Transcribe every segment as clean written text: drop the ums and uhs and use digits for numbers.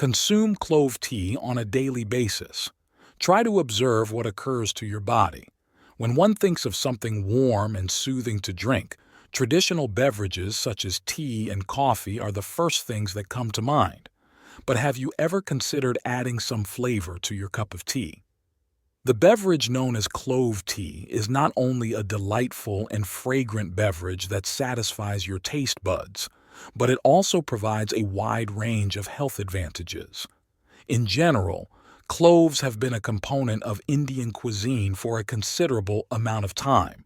Consume clove tea on a daily basis. Try to observe what occurs to your body. When one thinks of something warm and soothing to drink, traditional beverages such as tea and coffee are the first things that come to mind. But have you ever considered adding some flavor to your cup of tea? The beverage known as clove tea is not only a delightful and fragrant beverage that satisfies your taste buds, but it also provides a wide range of health advantages. In general, cloves have been a component of Indian cuisine for a considerable amount of time.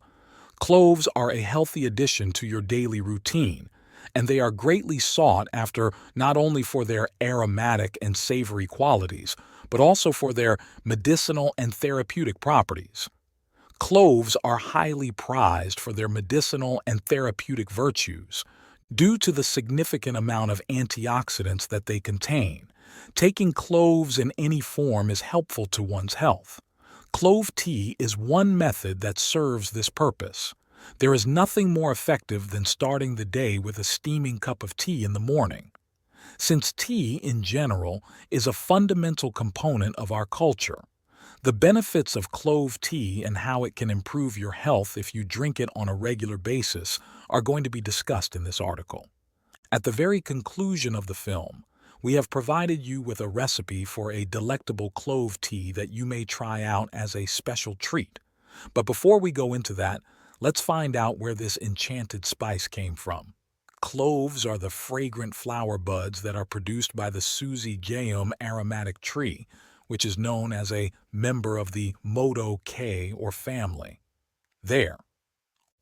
Cloves are a healthy addition to your daily routine, and they are greatly sought after not only for their aromatic and savory qualities, but also for their medicinal and therapeutic properties. Cloves are highly prized for their medicinal and therapeutic virtues due to the significant amount of antioxidants that they contain. Taking cloves in any form is helpful to one's health. Clove tea is one method that serves this purpose. There is nothing more effective than starting the day with a steaming cup of tea in the morning. Since tea, in general, is a fundamental component of our culture, the benefits of clove tea and how it can improve your health if you drink it on a regular basis are going to be discussed in this article. At the very conclusion of the film, we have provided you with a recipe for a delectable clove tea that you may try out as a special treat. But before we go into that, let's find out where this enchanted spice came from. Cloves are the fragrant flower buds that are produced by the Syzygium aromatic tree, which is known as a member of the Motaceae or family. Their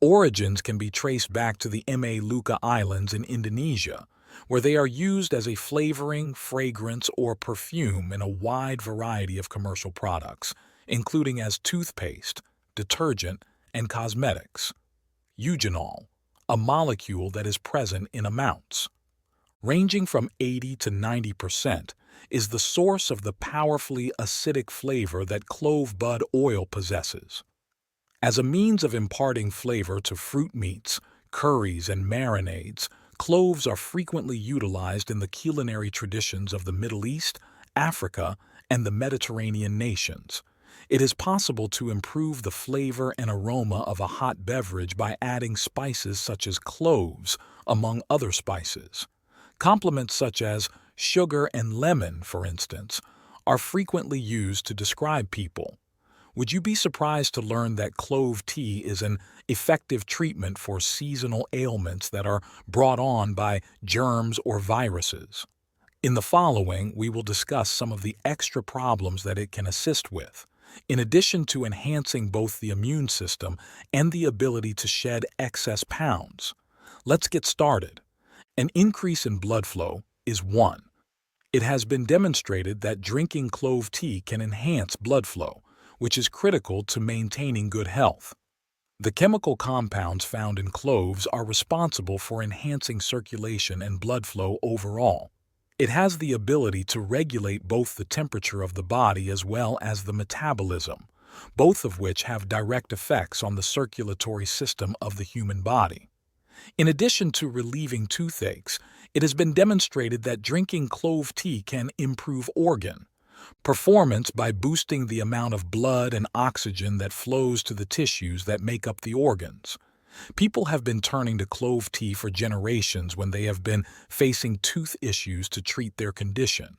origins can be traced back to the Maluku Islands in Indonesia, where they are used as a flavoring, fragrance, or perfume in a wide variety of commercial products, including as toothpaste, detergent, and cosmetics. Eugenol, a molecule that is present in amounts ranging from 80 to 90%, is the source of the powerfully acidic flavor that clove bud oil possesses. As a means of imparting flavor to fruit meats, curries, and marinades, cloves are frequently utilized in the culinary traditions of the Middle East, Africa, and the Mediterranean nations. It is possible to improve the flavor and aroma of a hot beverage by adding spices such as cloves, among other spices. Complements such as sugar and lemon, for instance, are frequently used to describe people. Would you be surprised to learn that clove tea is an effective treatment for seasonal ailments that are brought on by germs or viruses? In the following, we will discuss some of the extra problems that it can assist with, in addition to enhancing both the immune system and the ability to shed excess pounds. Let's get started. An increase in blood flow is one. It has been demonstrated that drinking clove tea can enhance blood flow, which is critical to maintaining good health. The chemical compounds found in cloves are responsible for enhancing circulation and blood flow overall. It has the ability to regulate both the temperature of the body as well as the metabolism, both of which have direct effects on the circulatory system of the human body. In addition to relieving toothaches, it has been demonstrated that drinking clove tea can improve organ performance by boosting the amount of blood and oxygen that flows to the tissues that make up the organs. People have been turning to clove tea for generations when they have been facing tooth issues to treat their condition.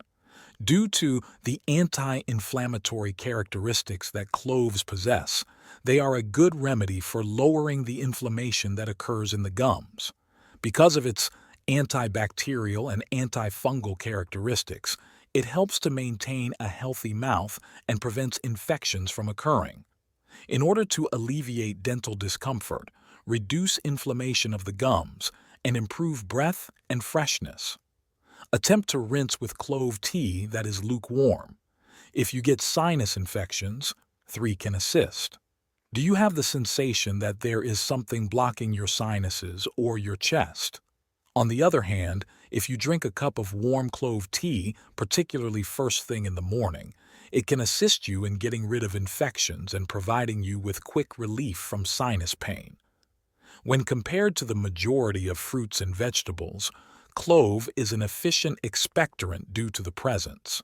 Due to the anti-inflammatory characteristics that cloves possess, they are a good remedy for lowering the inflammation that occurs in the gums. Because of its antibacterial and antifungal characteristics, it helps to maintain a healthy mouth and prevents infections from occurring. In order to alleviate dental discomfort, reduce inflammation of the gums, and improve breath and freshness, attempt to rinse with clove tea that is lukewarm. If you get sinus infections, 3 can assist. Do you have the sensation that there is something blocking your sinuses or your chest? On the other hand, if you drink a cup of warm clove tea, particularly first thing in the morning, it can assist you in getting rid of infections and providing you with quick relief from sinus pain. When compared to the majority of fruits and vegetables, Clove is an efficient expectorant due to the presence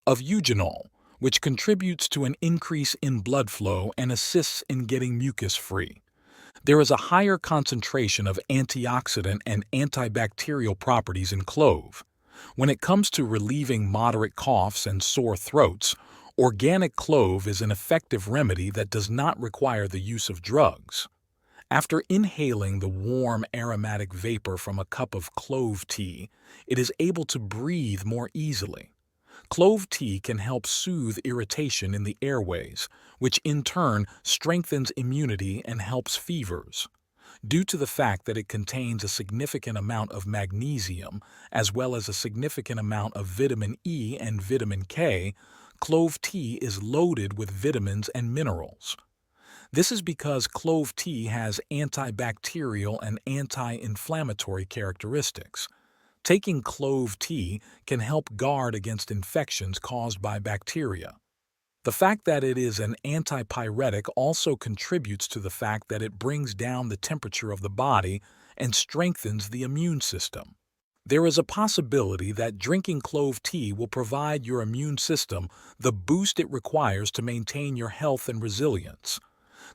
of eugenol, which contributes to an increase in blood flow and assists in getting mucus free. There is a higher concentration of antioxidant and antibacterial properties in clove. When it comes to relieving moderate coughs and sore throats, organic clove is an effective remedy that does not require the use of drugs. After inhaling the warm aromatic vapor from a cup of clove tea, it is able to breathe more easily. Clove tea can help soothe irritation in the airways, which in turn strengthens immunity and helps fevers. Due to the fact that it contains a significant amount of magnesium, as well as a significant amount of vitamin E and vitamin K, clove tea is loaded with vitamins and minerals. This is because clove tea has antibacterial and anti-inflammatory characteristics. Taking clove tea can help guard against infections caused by bacteria. The fact that it is an antipyretic also contributes to the fact that it brings down the temperature of the body and strengthens the immune system. There is a possibility that drinking clove tea will provide your immune system the boost it requires to maintain your health and resilience.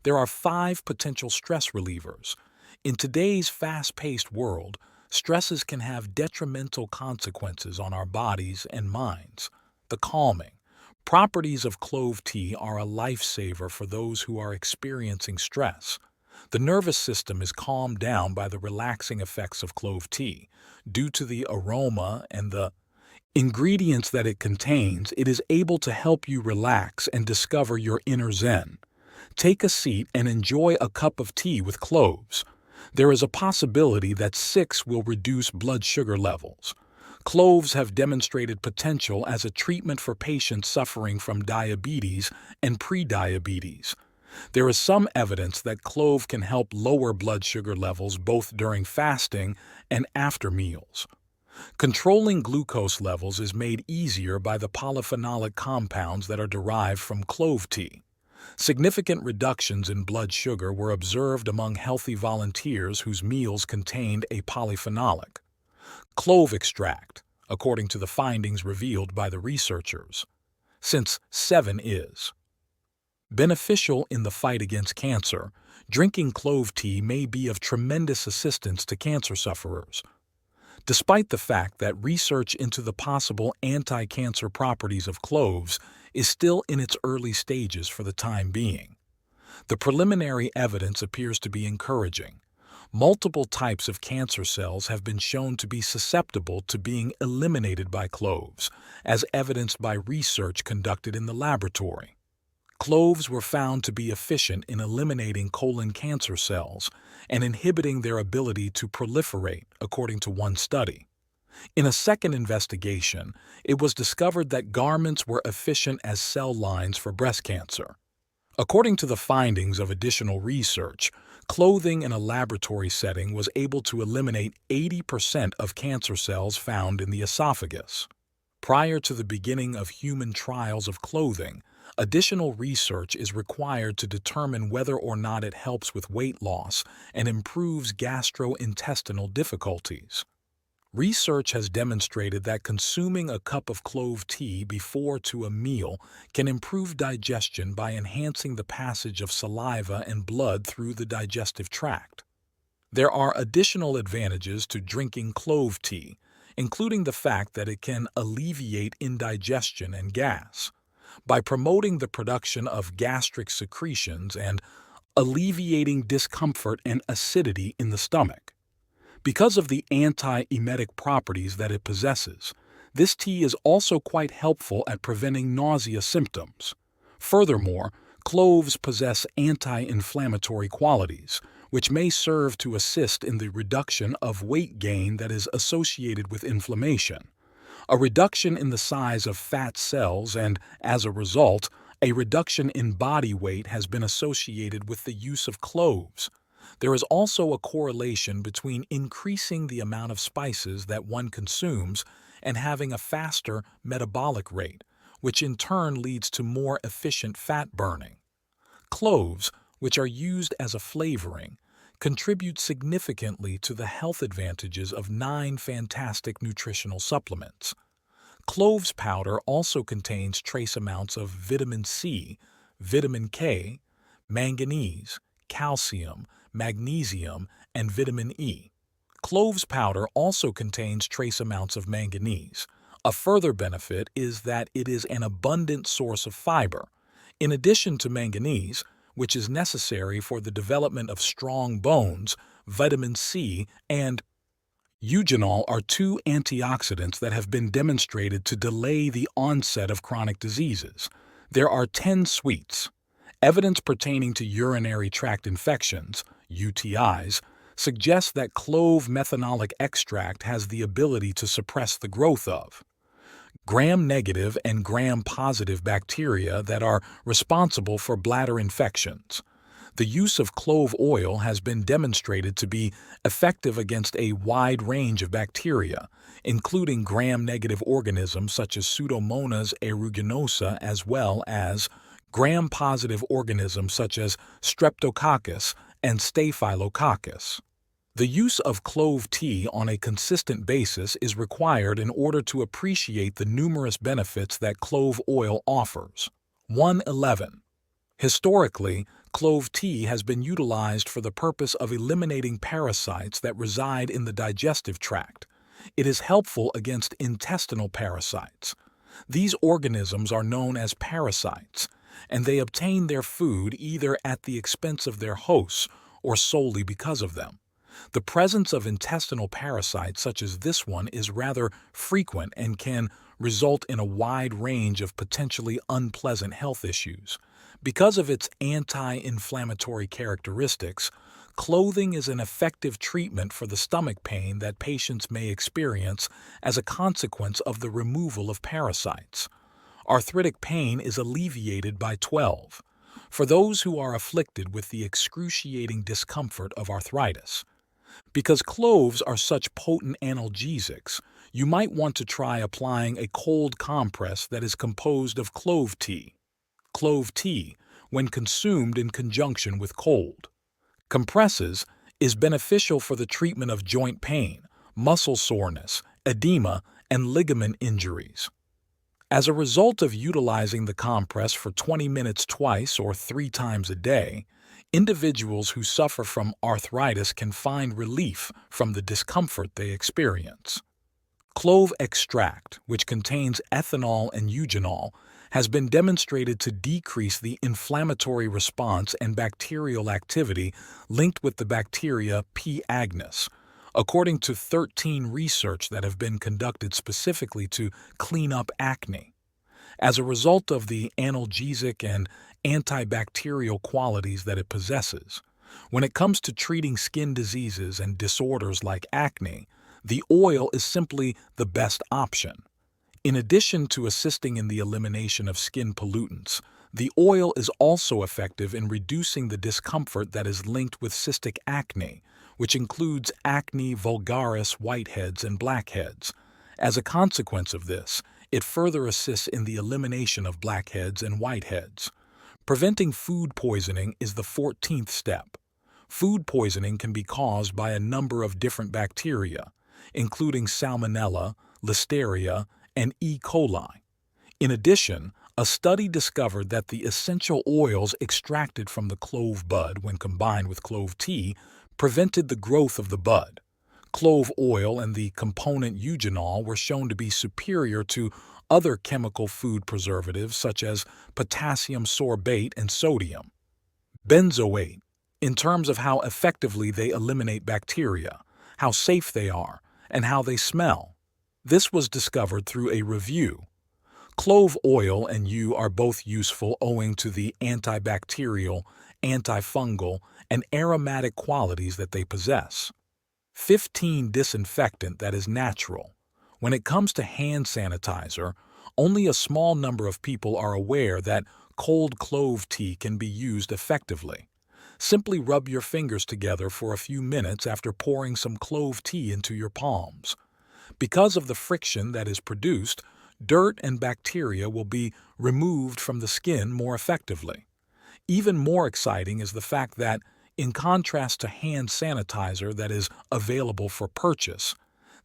There are 5 potential stress relievers. In today's fast-paced world, stresses can have detrimental consequences on our bodies and minds. The calming properties of clove tea are a lifesaver for those who are experiencing stress. The nervous system is calmed down by the relaxing effects of clove tea. Due to the aroma and the ingredients that it contains, it is able to help you relax and discover your inner zen. Take a seat and enjoy a cup of tea with cloves. There is a possibility that 6 will reduce blood sugar levels. Cloves have demonstrated potential as a treatment for patients suffering from diabetes and prediabetes. There is some evidence that clove can help lower blood sugar levels both during fasting and after meals. Controlling glucose levels is made easier by the polyphenolic compounds that are derived from clove tea. Significant reductions in blood sugar were observed among healthy volunteers whose meals contained a polyphenolic clove extract, according to the findings revealed by the researchers. Since 7 is beneficial in the fight against cancer, drinking clove tea may be of tremendous assistance to cancer sufferers. Despite the fact that research into the possible anti-cancer properties of cloves is still in its early stages for the time being, the preliminary evidence appears to be encouraging. Multiple types of cancer cells have been shown to be susceptible to being eliminated by cloves, as evidenced by research conducted in the laboratory. Cloves were found to be efficient in eliminating colon cancer cells and inhibiting their ability to proliferate, according to one study. In a second investigation, it was discovered that garments were efficient as cell lines for breast cancer. According to the findings of additional research, clothing in a laboratory setting was able to eliminate 80% of cancer cells found in the esophagus. Prior to the beginning of human trials of clothing, additional research is required to determine whether or not it helps with weight loss and improves gastrointestinal difficulties. Research has demonstrated that consuming a cup of clove tea before to a meal can improve digestion by enhancing the passage of saliva and blood through the digestive tract. There are additional advantages to drinking clove tea, including the fact that it can alleviate indigestion and gas, by promoting the production of gastric secretions and alleviating discomfort and acidity in the stomach. Because of the anti-emetic properties that it possesses, this tea is also quite helpful at preventing nausea symptoms. Furthermore, cloves possess anti-inflammatory qualities, which may serve to assist in the reduction of weight gain that is associated with inflammation. A reduction in the size of fat cells and, as a result, a reduction in body weight has been associated with the use of cloves. There is also a correlation between increasing the amount of spices that one consumes and having a faster metabolic rate, which in turn leads to more efficient fat burning. Cloves, which are used as a flavoring, contribute significantly to the health advantages of 9 fantastic nutritional supplements. Cloves powder also contains trace amounts of vitamin C, vitamin K, manganese, calcium, magnesium, and vitamin E. Cloves powder also contains trace amounts of manganese. A further benefit is that it is an abundant source of fiber. In addition to manganese, which is necessary for the development of strong bones, vitamin C and eugenol are 2 antioxidants that have been demonstrated to delay the onset of chronic diseases. There are 10 sweets. Evidence pertaining to urinary tract infections, UTIs, suggests that clove methanolic extract has the ability to suppress the growth of gram-negative and gram-positive bacteria that are responsible for bladder infections. The use of clove oil has been demonstrated to be effective against a wide range of bacteria, including gram-negative organisms such as Pseudomonas aeruginosa as well as gram-positive organisms such as Streptococcus and Staphylococcus. The use of clove tea on a consistent basis is required in order to appreciate the numerous benefits that clove oil offers. 111. Historically, clove tea has been utilized for the purpose of eliminating parasites that reside in the digestive tract. It is helpful against intestinal parasites. These organisms are known as parasites, and they obtain their food either at the expense of their hosts or solely because of them. The presence of intestinal parasites such as this one is rather frequent and can result in a wide range of potentially unpleasant health issues. Because of its anti-inflammatory characteristics, clothing is an effective treatment for the stomach pain that patients may experience as a consequence of the removal of parasites. Arthritic pain is alleviated by 12. For those who are afflicted with the excruciating discomfort of arthritis. Because cloves are such potent analgesics, you might want to try applying a cold compress that is composed of clove tea. Clove tea, when consumed in conjunction with cold compresses, is beneficial for the treatment of joint pain, muscle soreness, edema, and ligament injuries. As a result of utilizing the compress for 20 minutes twice or 3 times a day, individuals who suffer from arthritis can find relief from the discomfort they experience. Clove extract, which contains ethanol and eugenol, has been demonstrated to decrease the inflammatory response and bacterial activity linked with the bacteria P. agnus, according to 13 research that have been conducted specifically to clean up acne. As a result of the analgesic and antibacterial qualities that it possesses, when it comes to treating skin diseases and disorders like acne, the oil is simply the best option. In addition to assisting in the elimination of skin pollutants, the oil is also effective in reducing the discomfort that is linked with cystic acne, which includes acne vulgaris whiteheads and blackheads. As a consequence of this, it further assists in the elimination of blackheads and whiteheads. Preventing food poisoning is the 14th step. Food poisoning can be caused by a number of different bacteria, including Salmonella, Listeria, and E. coli. In addition, a study discovered that the essential oils extracted from the clove bud when combined with clove tea prevented the growth of the bud. Clove oil and the component eugenol were shown to be superior to other chemical food preservatives such as potassium sorbate and sodium benzoate, in terms of how effectively they eliminate bacteria, how safe they are, and how they smell. This was discovered through a review. Clove oil and yew are both useful owing to the antibacterial, antifungal, and aromatic qualities that they possess. 15. Disinfectant that is natural. When it comes to hand sanitizer, only a small number of people are aware that cold clove tea can be used effectively. Simply rub your fingers together for a few minutes after pouring some clove tea into your palms. Because of the friction that is produced, dirt and bacteria will be removed from the skin more effectively. Even more exciting is the fact that, In contrast to hand sanitizer that is available for purchase,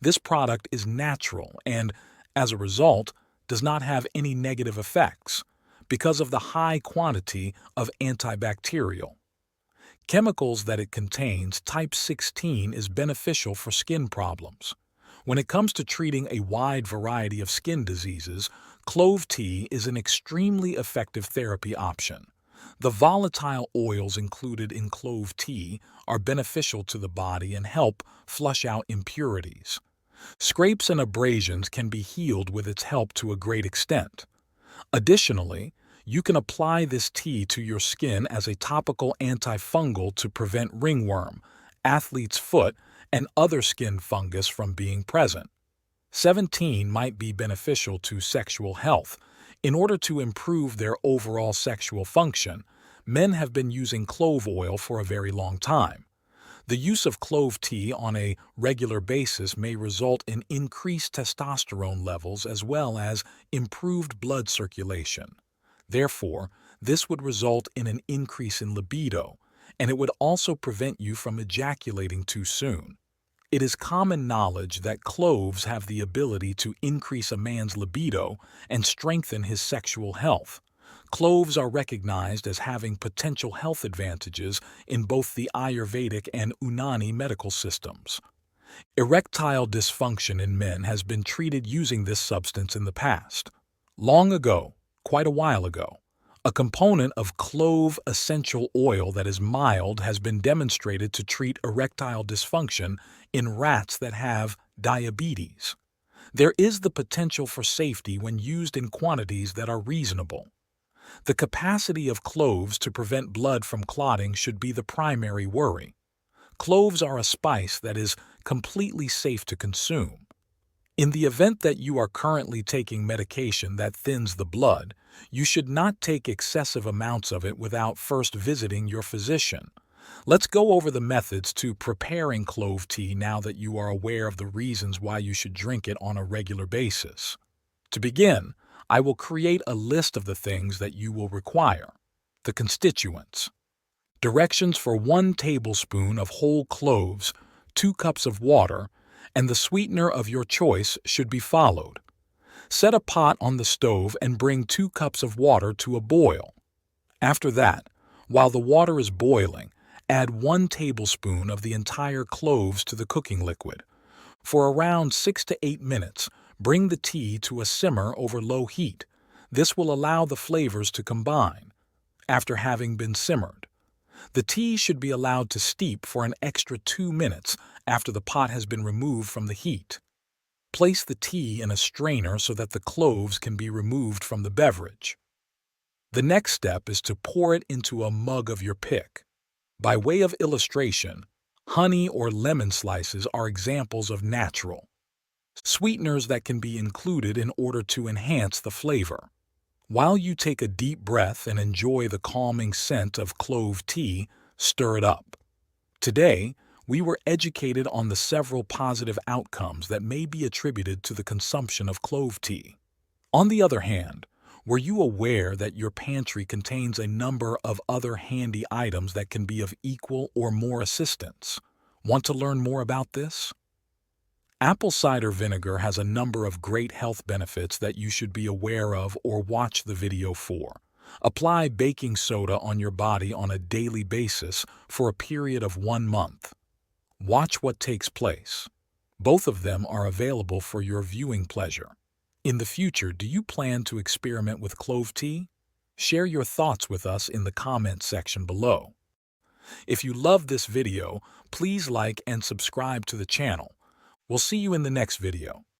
this product is natural and, as a result, does not have any negative effects because of the high quantity of antibacterial chemicals that it contains. Type 16 is beneficial for skin problems. When it comes to treating a wide variety of skin diseases, clove tea is an extremely effective therapy option. The volatile oils included in clove tea are beneficial to the body and help flush out impurities. Scrapes and abrasions can be healed with its help to a great extent. Additionally, you can apply this tea to your skin as a topical antifungal to prevent ringworm, athlete's foot, and other skin fungus from being present. 17 might be beneficial to sexual health. In order to improve their overall sexual function, men have been using clove oil for a very long time. The use of clove tea on a regular basis may result in increased testosterone levels as well as improved blood circulation. Therefore, this would result in an increase in libido, and it would also prevent you from ejaculating too soon. It is common knowledge that cloves have the ability to increase a man's libido and strengthen his sexual health. Cloves are recognized as having potential health advantages in both the Ayurvedic and Unani medical systems. Erectile dysfunction in men has been treated using this substance in the past. Long ago, quite a while ago, a component of clove essential oil that is mild has been demonstrated to treat erectile dysfunction in rats that have diabetes. There is the potential for safety when used in quantities that are reasonable. The capacity of cloves to prevent blood from clotting should be the primary worry. Cloves are a spice that is completely safe to consume. In the event that you are currently taking medication that thins the blood, you should not take excessive amounts of it without first visiting your physician. Let's go over the methods to preparing clove tea now that you are aware of the reasons why you should drink it on a regular basis. To begin, I will create a list of the things that you will require. The constituents. Directions for 1 tablespoon of whole cloves, 2 cups of water, and the sweetener of your choice should be followed. Set a pot on the stove and bring 2 cups of water to a boil. After that, while the water is boiling, add 1 tablespoon of the entire cloves to the cooking liquid. For around 6 to 8 minutes, bring the tea to a simmer over low heat. This will allow the flavors to combine. After having been simmered, the tea should be allowed to steep for an extra 2 minutes after the pot has been removed from the heat. Place the tea in a strainer so that the cloves can be removed from the beverage. The next step is to pour it into a mug of your pick. By way of illustration, honey or lemon slices are examples of natural sweeteners that can be included in order to enhance the flavor. While you take a deep breath and enjoy the calming scent of clove tea, stir it up. Today, we were educated on the several positive outcomes that may be attributed to the consumption of clove tea. On the other hand, were you aware that your pantry contains a number of other handy items that can be of equal or more assistance? Want to learn more about this? Apple cider vinegar has a number of great health benefits that you should be aware of or watch the video for. Apply baking soda on your body on a daily basis for a period of 1 month. Watch what takes place. Both of them are available for your viewing pleasure. In the future, do you plan to experiment with clove tea? Share your thoughts with us in the comment section below. If you loved this video, please like and subscribe to the channel. We'll see you in the next video.